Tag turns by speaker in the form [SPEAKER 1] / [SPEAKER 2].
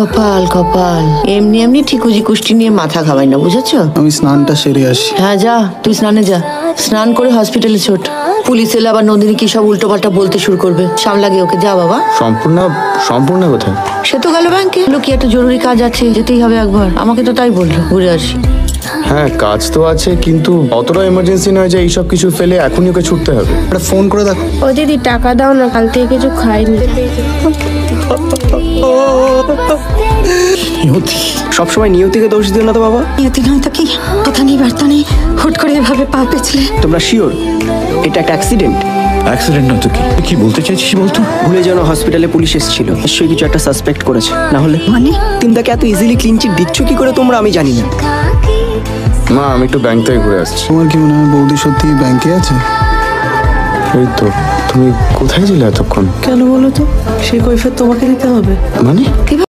[SPEAKER 1] কপাল কপাল, এমনি এমনি ঠিকুজি কুষ্টি নিয়ে মাথা খাবাই না, বুঝেছো?
[SPEAKER 2] আমি স্নানটা সেরে আসি।
[SPEAKER 1] হ্যাঁ যা, তুই স্নানে যা, স্নান করে হসপিটালে ছোট। পুলিশ এলে আবার নন্দিনী কি সব উল্টো পাল্টা বলতে শুরু করবে, সামলাগে ওকে। যা বাবা।
[SPEAKER 3] সম্পূর্ণ কোথায়?
[SPEAKER 1] সে তো গেল ব্যাংকে, কি একটা জরুরি কাজ আছে, যেতেই হবে একবার। আমাকে তো তাই বললো, ঘুরে আসি।
[SPEAKER 3] হ্যাঁ কাজ তো আছে, কিন্তু অতটা এমার্জেন্সি নয় যে এইসব কিছু ফেলে এখনই ওকে ছুটতে হবে।
[SPEAKER 2] একটা ফোন করে দেখো।
[SPEAKER 4] ও দিদি টাকা দাও না, কাল থেকে কিছু খাইনি।
[SPEAKER 5] সবসময় নিয়তিকে দোষ দিও না তো বাবা।
[SPEAKER 6] নিয়তি নয় তো কি, কথা নেই বার্তা নেই, হুট করে এভাবে পা পেছলে।
[SPEAKER 5] তোমরা শিওর এটা একটা অ্যাক্সিডেন্ট?
[SPEAKER 7] অ্যাক্সিডেন্ট না তো কি বলতে চাইছিস বলতো?
[SPEAKER 5] ভুলে যেন হসপিটালে পুলিশ এসেছিল, নিশ্চয়ই কিছু একটা সাসপেক্ট করেছে। না হলে
[SPEAKER 6] মানে
[SPEAKER 5] তিনটাকে এত ইজিলি ক্লিন চিট দিচ্ছ কি করে তোমরা, আমি জানি না।
[SPEAKER 3] মা আমি একটু ব্যাংক থেকে ঘুরে আসছি।
[SPEAKER 2] তোমার কি মনে হয় বৌদি সত্যি ব্যাংকে আছে?
[SPEAKER 3] এই তো, তুমি কোথায় ছিলে এতক্ষণ?
[SPEAKER 8] কেন বলো তো? সেই কৈফিয়ত তোমাকে দিতে হবে?
[SPEAKER 3] মানে